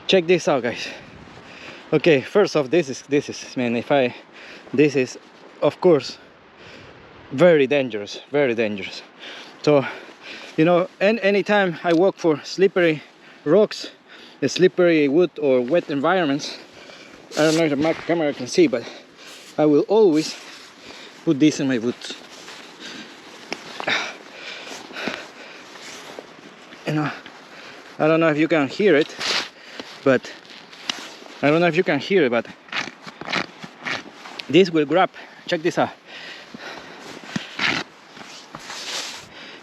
check this out, guys. Okay, first off, this is man, this is of course very dangerous, very dangerous. So you know, and anytime I walk for slippery rocks, slippery wood or wet environments, I don't know if the camera can see, but I will always put this in my boots. You know, I don't know if you can hear it, but this will grab. Check this out.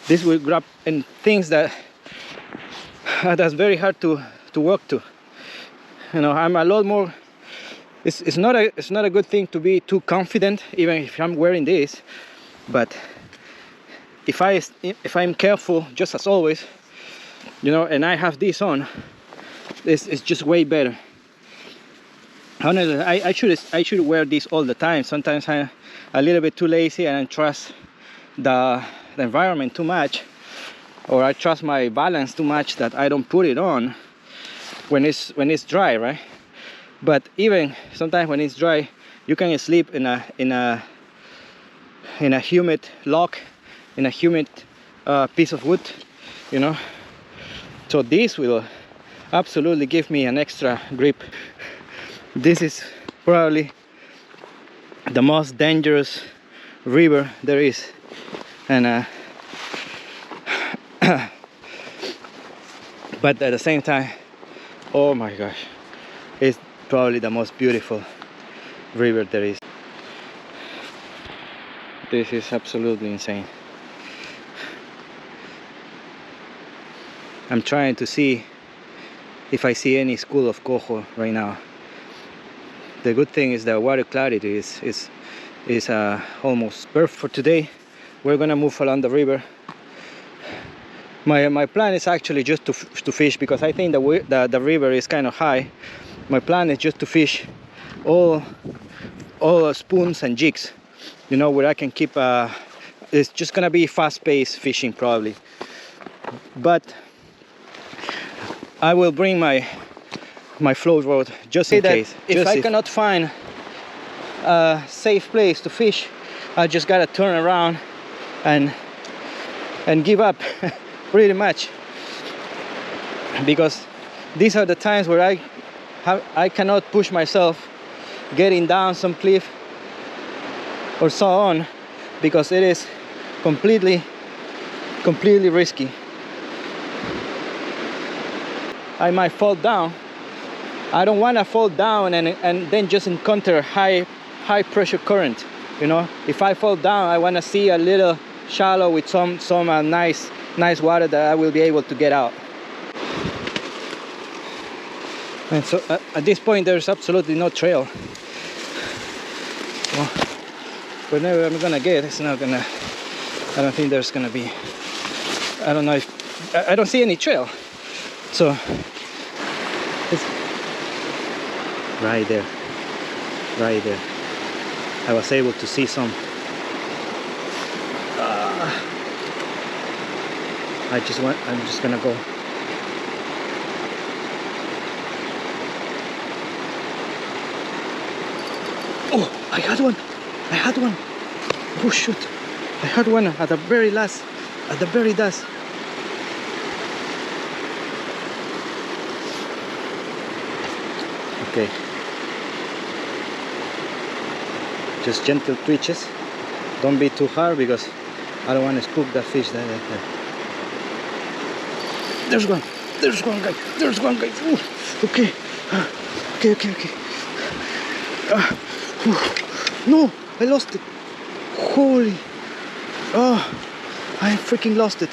This will grab in things that's very hard to walk to. You know, I'm a lot more. It's not a good thing to be too confident, even if I'm wearing this. But if I'm careful, just as always, you know, and I have this on, it's just way better. Honestly, I should wear this all the time. Sometimes I'm a little bit too lazy and I trust the environment too much, or I trust my balance too much that I don't put it on when it's dry, right? But even sometimes when it's dry, you can sleep in a humid log, in a humid piece of wood, you know. So this will absolutely give me an extra grip. This is probably the most dangerous river there is, and but at the same time, oh my gosh, it's probably the most beautiful river there is. This is absolutely insane. I'm trying to see if I see any school of coho right now. The good thing is the water clarity is almost perfect for today. We're gonna move along the river. My plan is actually just to fish, because I think the river is kind of high. My plan is just to fish all spoons and jigs, you know, where I can keep it's just gonna be fast-paced fishing probably, but I will bring my float rod just in case. If I cannot find a safe place to fish, I just gotta turn around and give up pretty much, because these are the times where I cannot push myself getting down some cliff or so on, because it is completely risky. I might fall down. I don't want to fall down and then just encounter high pressure current, you know. If I fall down, I want to see a little shallow with some nice water that I will be able to get out. And so at this point there's absolutely no trail. Well, whenever I'm gonna get, it's not gonna, I don't think there's gonna be, I don't know if, I don't see any trail. So it's right there. I was able to see some. I'm just gonna go. Oh, I had one. Oh shoot, I had one at the very last. Okay, just gentle twitches, don't be too hard, because I don't want to spook that fish. There's one guys. Ooh, okay. No, I lost it. Holy, oh, I freaking lost it.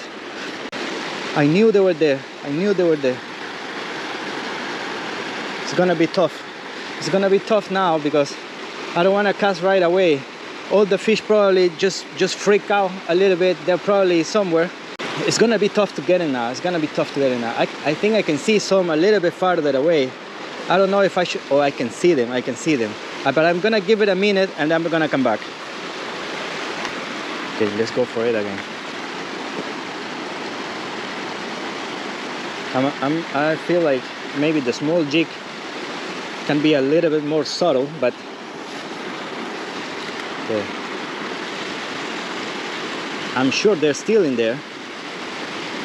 I knew they were there. It's gonna be tough now, because I don't want to cast right away. All the fish probably just freak out a little bit. They're probably somewhere. It's gonna be tough to get in now. I think I can see some a little bit farther away. I don't know if I should. Oh, I can see them. But I'm gonna give it a minute and then we're gonna come back. Okay, let's go for it again. I feel like maybe the small jig can be a little bit more subtle, but I'm sure they're still in there,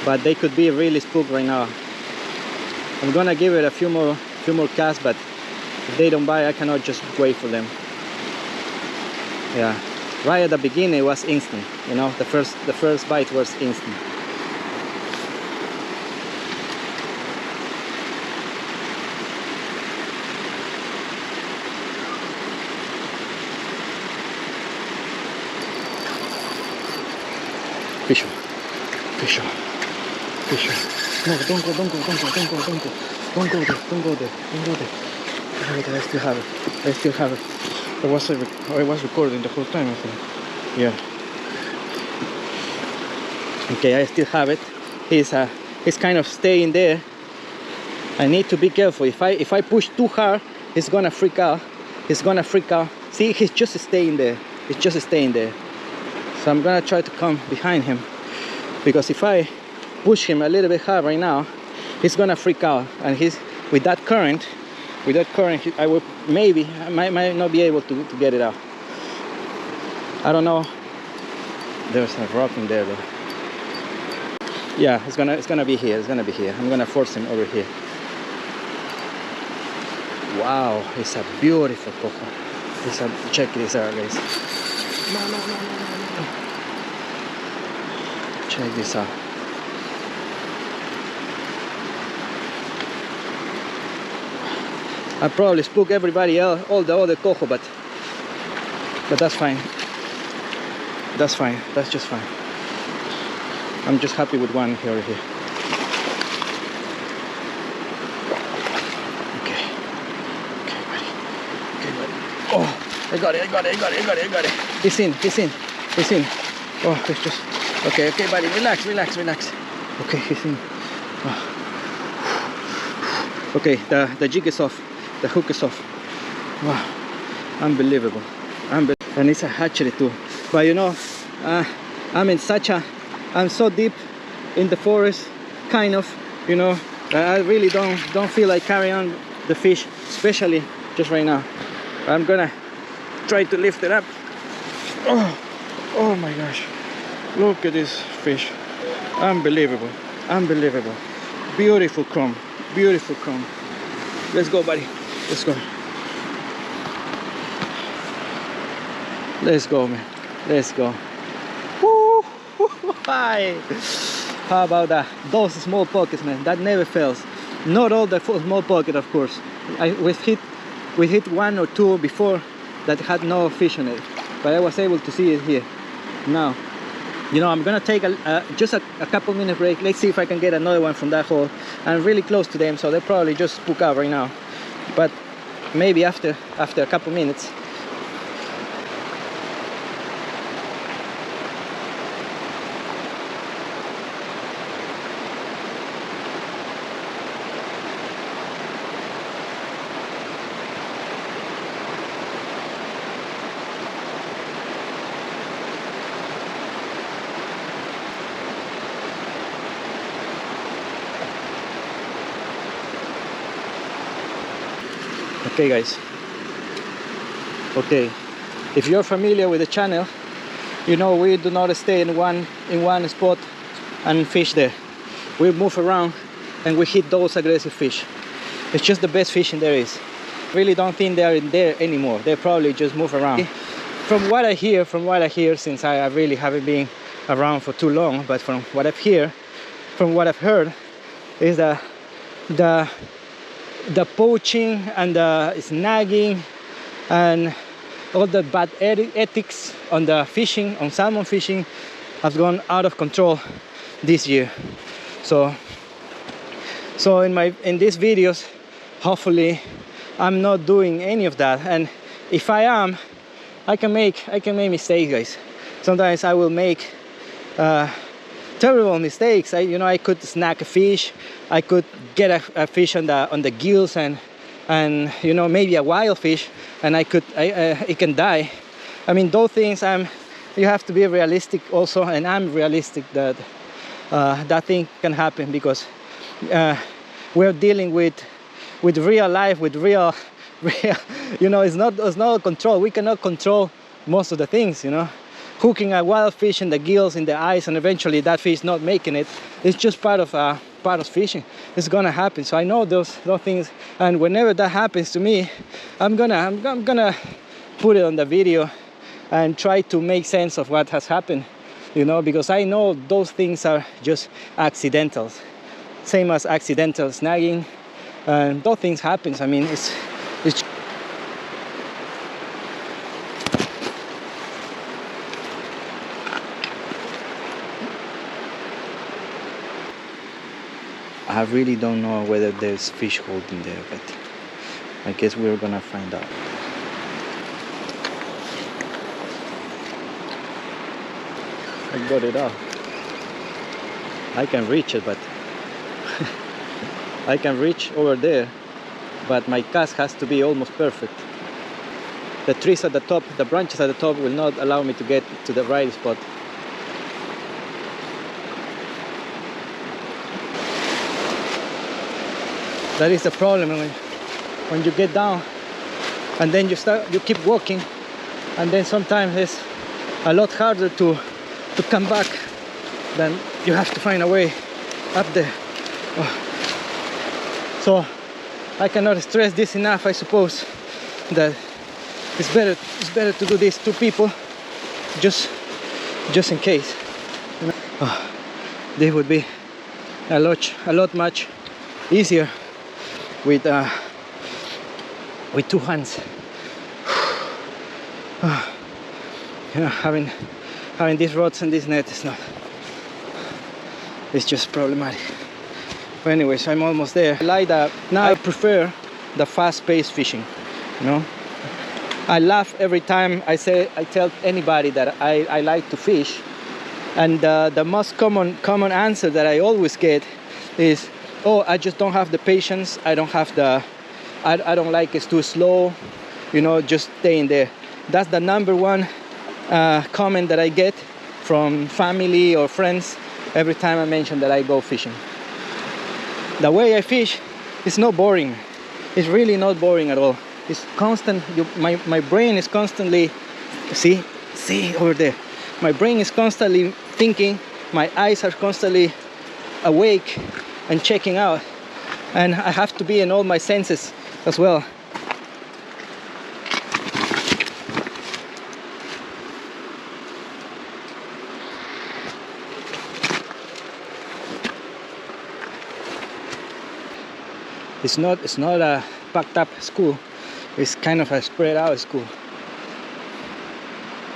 but they could be really spooked right now. I'm gonna give it a few more casts, but if they don't bite, I cannot just wait for them. Yeah, right at the beginning it was instant, you know, the first bite was instant. Fish on. Fish on. Fish on. No, don't go there. Don't go there. Wait, I still have it. I was recording the whole time, I think. Yeah. Okay, I still have it. He's kind of staying there. I need to be careful. If I push too hard, he's gonna freak out. See, he's just staying there. So I'm gonna try to come behind him, because if I push him a little bit hard right now, he's gonna freak out, and with that current, I might not be able to get it out. I don't know. There's a rock in there though. Yeah, it's gonna be here. I'm gonna force him over here. Wow, it's a beautiful coho. Check this out, guys. No. Check this out. I probably spook everybody else, all the other coho, but that's fine. That's just fine. I'm just happy with one here. Okay, buddy. Oh, I got it. He's in. Oh, it's just okay, buddy. Relax. Okay, he's in. Oh. Okay, the jig is off. The hook is off. Wow, unbelievable. And it's a hatchery too. But you know, I'm so deep in the forest, kind of, you know, I really don't feel like carrying on the fish, especially just right now. I'm gonna try to lift it up. Oh my gosh, look at this fish. Unbelievable. Beautiful chrome. Let's go, buddy. Let's go, man. Woo! Hi. How about that? Those small pockets, man, that never fails. Not all the small pocket, of course. We hit one or two before that had no fish on it, but I was able to see it here. Now, you know, I'm gonna take just a couple minute break. Let's see if I can get another one from that hole. I'm really close to them, so they're probably just spook out right now, but maybe after a couple minutes. Okay, guys. Okay, if you're familiar with the channel, you know we do not stay in one spot and fish there. We move around and we hit those aggressive fish. It's just the best fishing there is. Really don't think they're in there anymore. They probably just move around. From what I hear, since I really haven't been around for too long, but from what I've heard, is that the poaching and the snagging and all the bad ethics on the fishing, on salmon fishing, has gone out of control this year. So in these videos, hopefully I'm not doing any of that. And if I am, I can make mistakes, guys. Sometimes I will make terrible mistakes. I could snag a fish, I could get a fish on the gills, and maybe a wild fish, and it can die. I mean, those things, you have to be realistic also, and I'm realistic that that thing can happen, because we're dealing with with real life, with real, you know, it's not control. We cannot control most of the things, you know. Hooking a wild fish in the gills, in the eyes, and eventually that fish not making it, it's just part of fishing. It's gonna happen. So I know those things, and whenever that happens to me, I'm gonna put it on the video and try to make sense of what has happened, you know, because I know those things are just accidentals, same as accidental snagging, and those things happens. I mean, it's I really don't know whether there's fish holding there, but I guess we're gonna find out. I got it off. I can reach it, but I can reach over there, but my cast has to be almost perfect. The trees at the top, the branches at the top will not allow me to get to the right spot. That is the problem when you get down and then you keep walking, and then sometimes it's a lot harder to come back. Then you have to find a way up there. Oh. So I cannot stress this enough, I suppose, that it's better to do this 2 people just in case, you know? Oh, this would be a lot much easier with 2 hands. You know, having these rods and this net is not, it's just problematic. But anyways, I'm almost there. I like that. Now I prefer the fast-paced fishing, you know. I laugh every time I tell anybody that I like to fish, and the most common answer that I always get is, oh, I just don't have the patience, I don't like, it's too slow, you know, just staying there. That's the #1 comment that I get from family or friends every time I mention that I go fishing. The way I fish is not boring. It's really not boring at all. It's constant. My brain is constantly, see over there. My brain is constantly thinking. My eyes are constantly awake and checking out, and I have to be in all my senses as well. It's not a packed up school. It's kind of a spread out school,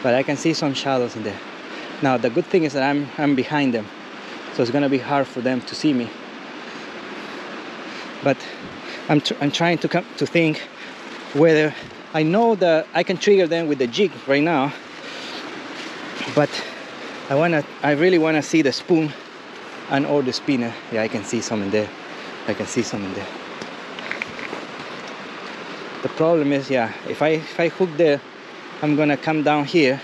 but I can see some shadows in there. Now the good thing is that I'm behind them, so it's gonna be hard for them to see me. But I'm trying to think whether I know that I can trigger them with the jig right now, but I really wanna see the spoon and or the spinner. Yeah, I can see some in there. I can see some in there. The problem is, yeah, if I hook there, I'm gonna come down here,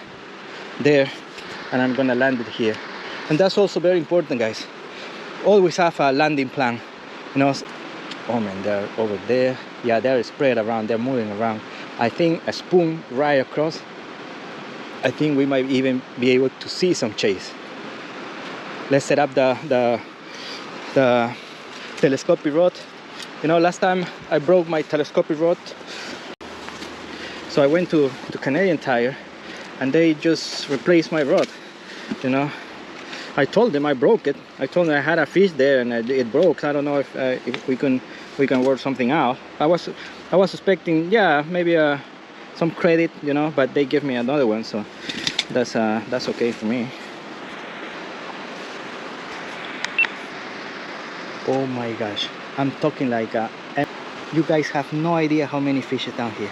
there, and I'm gonna land it here. And that's also very important, guys. Always have a landing plan, you know. Oh man, they're over there. Yeah, they're spread around, they're moving around. I think a spoon right across. I think we might even be able to see some chase. Let's set up the telescopic rod. You know, last time I broke my telescopic rod, so I went to Canadian Tire and they just replaced my rod. You know, I told them I broke it. I told them I had a fish there and it broke. I don't know if we can work something out. I was expecting, yeah, maybe some credit, you know, but they gave me another one, so that's okay for me. Oh my gosh, I'm talking like you guys have no idea how many fish are down here.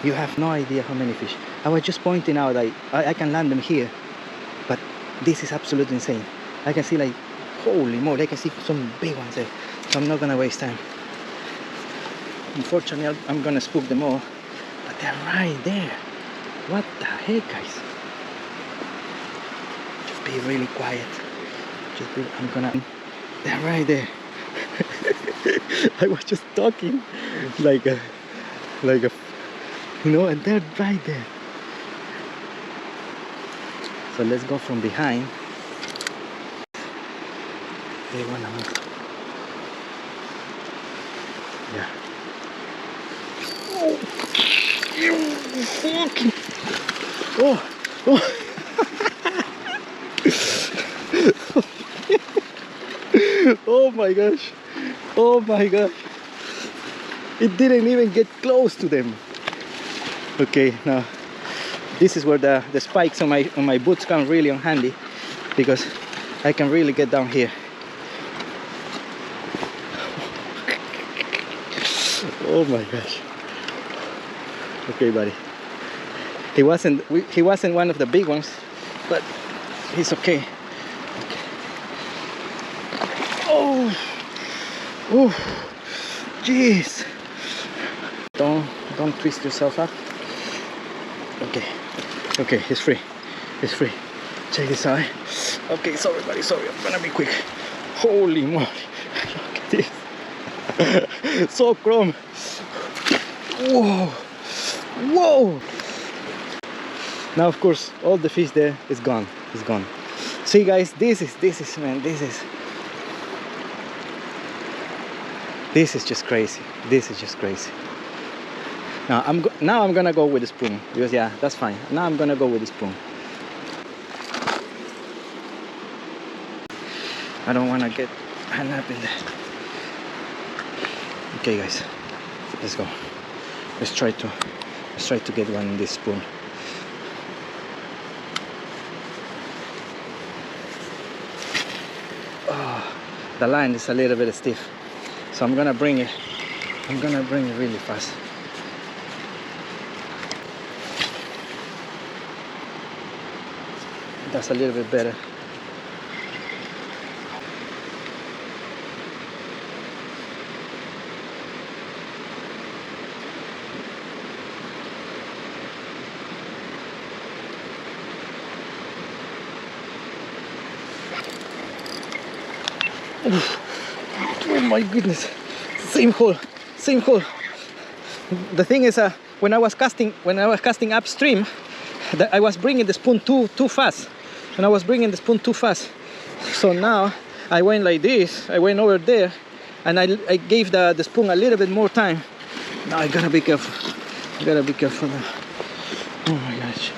You have no idea how many fish. I was just pointing out that I can land them here, but this is absolutely insane. I can see, like, holy moly, I can see some big ones there, so I'm not gonna waste time. Unfortunately, I'm gonna spook them all, but they're right there. What the heck, guys? Just be really quiet. They're right there. I was just talking like a, you know, and they're right there. So let's go from behind. They wanna move. Yeah. Oh, you fucking. Oh, oh. Oh my gosh. Oh my gosh. It didn't even get close to them. Okay, now this is where the spikes on my boots come really in handy, because I can really get down here. Oh my gosh. Okay, buddy. He wasn't one of the big ones, but he's okay. Oh, oh, jeez. Don't twist yourself up. Okay, okay, he's free. He's free. Check this out. Okay, sorry, buddy. Sorry, I'm gonna be quick. Holy moly! Look at this. So chrome. Whoa, whoa. Now, of course, all the fish there is gone. It's gone. See, guys, this is man. This is just crazy. This is just crazy. Now I'm gonna go with the spoon, because yeah, that's fine. Now I'm gonna go with the spoon. I don't wanna get hung up in there. Okay, guys, let's go. Let's try to get one in this spoon. Oh, the line is a little bit stiff, so I'm gonna bring it really fast. That's a little bit better. Oh my goodness, same hole. The thing is, when I was casting upstream, I was bringing the spoon too fast, so now I went like this. I went over there, and I gave the spoon a little bit more time. Now I gotta be careful. Now. Oh my gosh.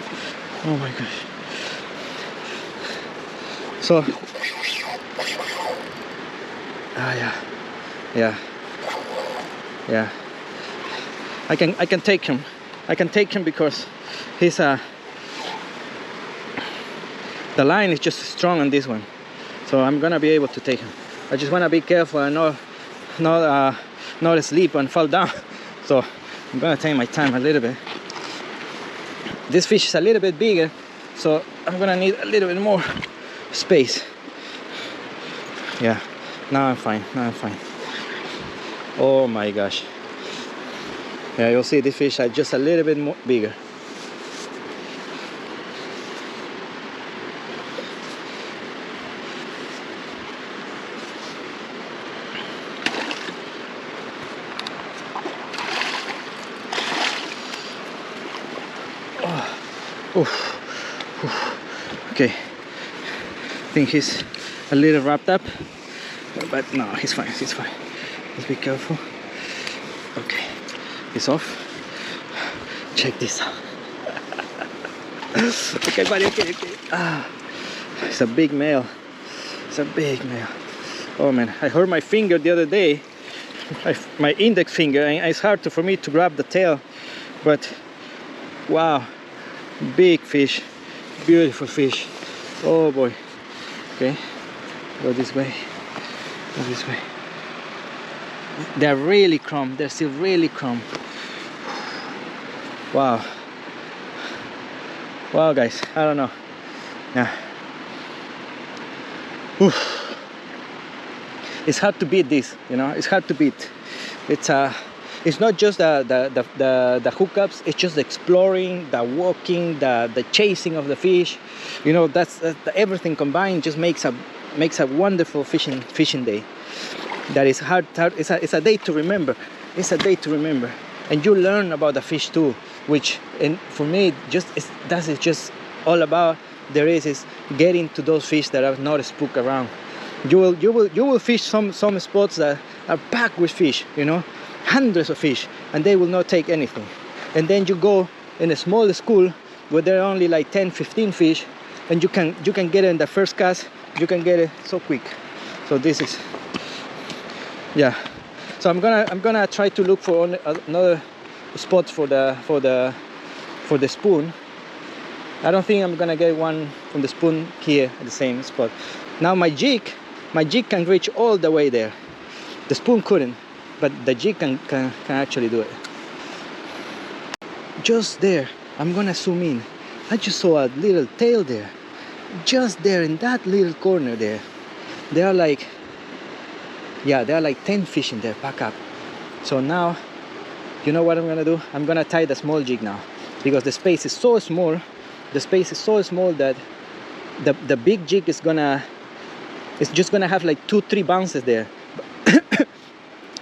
So yeah. I can take him because he's the line is just strong on this one, so I'm gonna be able to take him. I just wanna be careful and not sleep and fall down. So I'm gonna take my time a little bit. This fish is a little bit bigger, so I'm gonna need a little bit more space. Yeah, now I'm fine. Oh my gosh. Yeah, you'll see the fish are just a little bit more bigger. Okay, I think he's a little wrapped up, but no, he's fine. Let's be careful. Okay, he's off. Check this out. Okay, buddy. Okay. It's a big male. Oh man, I hurt my finger the other day. My index finger, and it's hard for me to grab the tail, but wow, big fish, beautiful fish. Oh boy. Okay, go this way. They're really chrome. They're still really chrome. Wow, guys, I don't know. Yeah. Oof. It's hard to beat this, you know. It's hard to beat. It's not just the hookups. It's just the exploring, the walking, the chasing of the fish. You know, that's everything combined just makes a wonderful fishing day. that is hard. It's a day to remember. It's a day to remember, and you learn about the fish too. Which, and for me, that is just all about. There is getting to those fish that are not spooked around. You will fish some spots that are packed with fish, you know, hundreds of fish, and they will not take anything. And then you go in a small school where there are only like 10-15 fish, and you can get it in the first cast. You can get it so quick. So this is, yeah. So I'm gonna try to look for another spot for the spoon. I don't think I'm gonna get one from the spoon here at the same spot. Now my jig can reach all the way there. The spoon couldn't, but the jig can actually do it. Just there, I'm gonna zoom in. I just saw a little tail there. Just there in that little corner there. There are like 10 fish in there, pack up. So now, you know what I'm gonna do? I'm gonna tie the small jig now, because the space is so small. The space is so small that the big jig is just gonna have like 2-3 bounces there.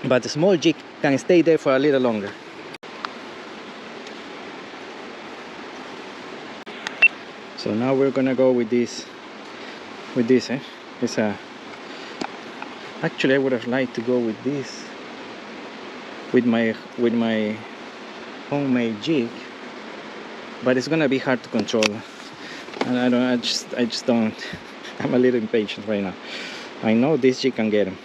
But the small jig can stay there for a little longer. So now we're gonna go with this. It's a. Actually, I would have liked to go with this. With my homemade jig, but it's gonna be hard to control, and I just don't. I'm a little impatient right now. I know this jig can get him.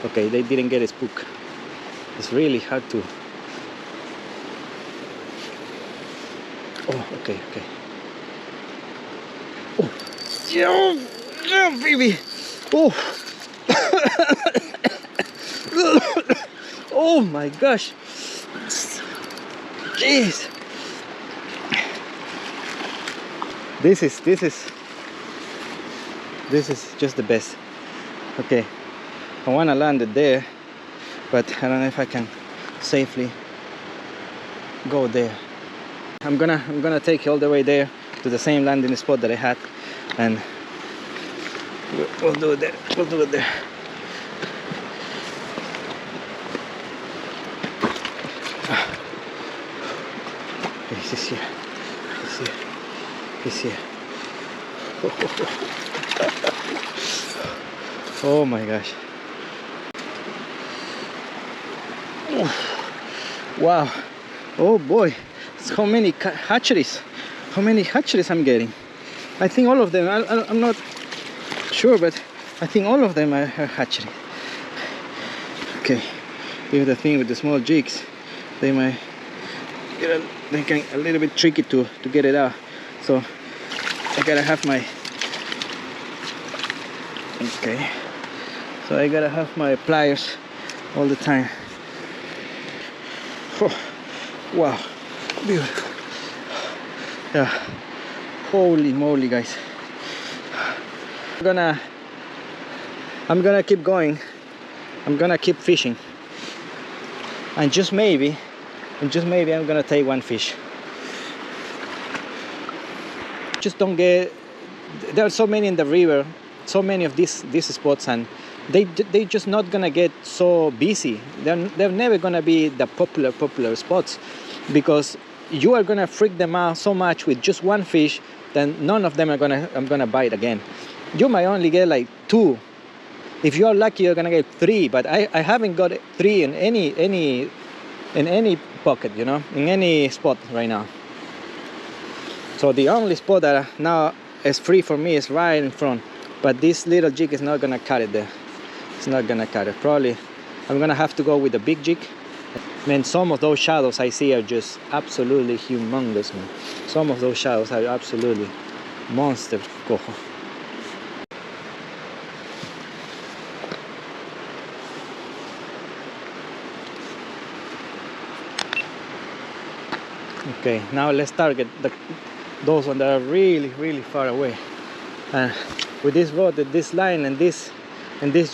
Okay, they didn't get a spook. It's really hard to. Oh, okay. Oh, yeah, baby. Oh, oh my gosh. Jeez. This is just the best. Okay, I want to land it there, but I don't know if I can safely go there. I'm gonna take you all the way there to the same landing spot that I had, and we'll do it there. This is here. Oh my gosh. Wow. Oh boy. How many hatcheries I'm getting. I think all of them. I'm not sure, but I think all of them are hatchery. Okay. Here's the thing with the small jigs. They might get a little bit tricky to get it out. So I gotta have my. Okay. So I gotta have my pliers all the time. Oh, wow, beautiful. Yeah, holy moly, guys. I'm gonna keep going. I'm gonna keep fishing, and just maybe I'm gonna take one fish. Just don't get. There are so many in the river. So many of these spots, and they just not gonna get so busy. They're never gonna be the popular spots, because you are gonna freak them out so much with just one fish, then none of them I'm gonna bite again. You might only get like 2. If you're lucky, you're gonna get 3, but I haven't got 3 in any pocket, you know, in any spot right now. So the only spot that now is free for me is right in front. But this little jig is not gonna cut it there. It's not gonna cut it. Probably I'm gonna have to go with the big jig. Man, some of those shadows I see are just absolutely humongous, man. Some of those shadows are absolutely monster cojo. Okay, now let's target those ones that are really far away. And with this rod, this line, and this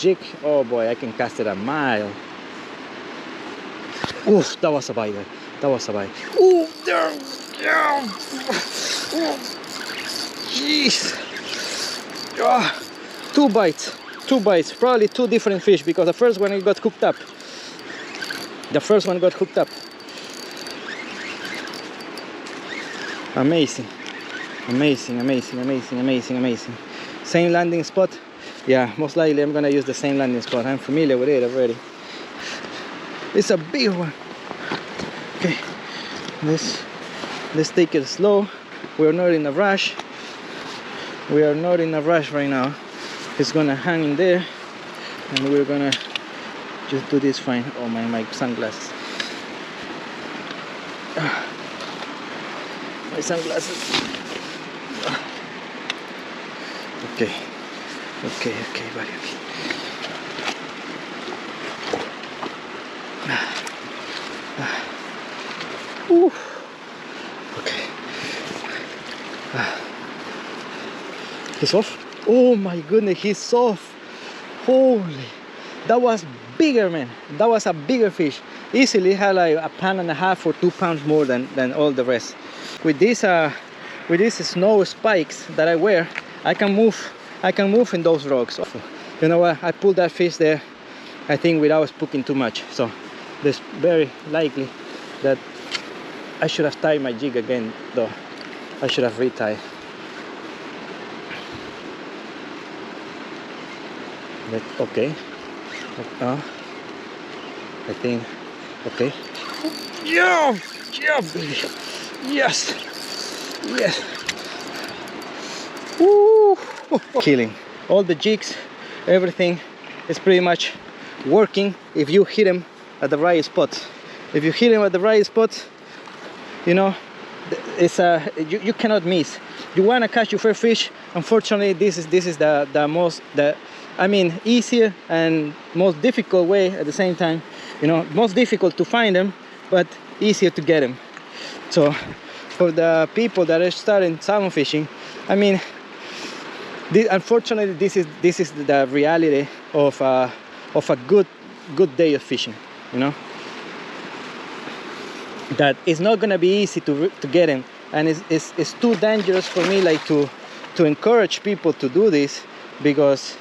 jig, oh boy, I can cast it a mile. Oof, that was a bite. That was a bite. Ooh, there. Yeah. Jeez. Oh, two bites, probably two different fish, because the first one got hooked up. Amazing. Same landing spot. Yeah, most likely I'm gonna use the same landing spot. I'm familiar with it already. It's a big one. Okay, let's take it slow. We're not in a rush. Right now. It's gonna hang in there, and we're gonna just do this fine. Oh my sunglasses. My sunglasses. Okay, buddy. Ooh. Okay. He's off. Oh my goodness, he's soft. Holy, that was bigger, man. That was a bigger fish. Easily had like a pound and a half or 2 pounds more than all the rest. With these snow spikes that I wear, I can move in those rocks. You know what? I pulled that fish there, I think, without spooking too much. So there's very likely that I should have tied my jig again, though. I should have retied. Okay. I think. Okay. Yeah, baby. Yes. Woo! Killing. All the jigs, everything is pretty much working if you hit them at the right spot. If you hit them at the right spot, you know, it's you cannot miss. You want to catch your first fish. Unfortunately, this is the easier and most difficult way at the same time. You know, most difficult to find them, but easier to get them. So for the people that are starting salmon fishing, unfortunately, this is the reality of a good day of fishing. You know, that it's not gonna be easy to get them, and it's too dangerous for me, like, to encourage people to do this, because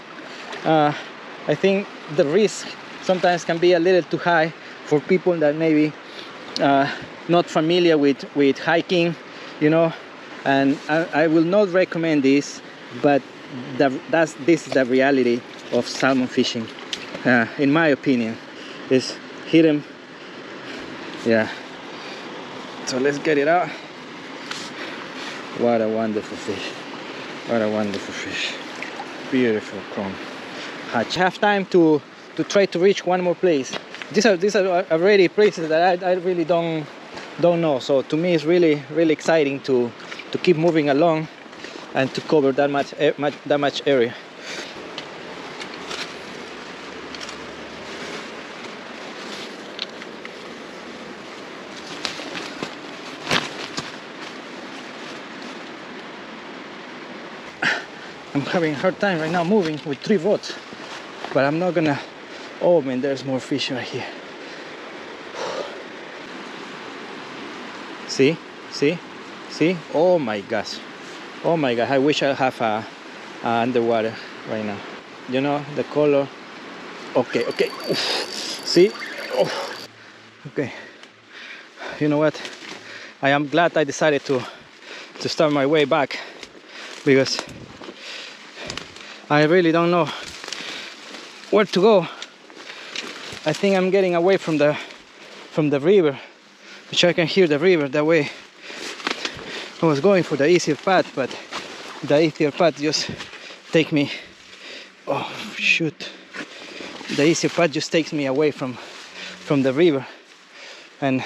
I think the risk sometimes can be a little too high for people that maybe not familiar with hiking, you know. And I will not recommend this, but this is the reality of salmon fishing, in my opinion. Is hit them. Yeah. So let's get it out. What a wonderful fish. Beautiful chrome. I have time to try to reach one more place. These are already places that I really don't know. So to me, it's really exciting to keep moving along and to cover that much area. I'm having a hard time right now moving with 3 rods, but I'm not gonna. Oh man, there's more fish right here. See? Oh my gosh, I wish I have a underwater right now. You know, the color. Okay. Oof. See? Oh. Okay. You know what? I am glad I decided to start my way back, because I really don't know where to go. I think I'm getting away from the river, which I can hear the river that way. I was going for the easier path, but the easier path just take me. Oh shoot! The easier path just takes me away from the river, and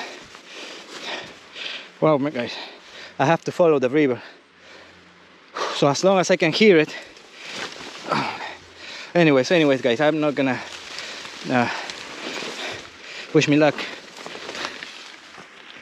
wow, my guys, I have to follow the river. So as long as I can hear it. Anyways guys, I'm not gonna wish me luck.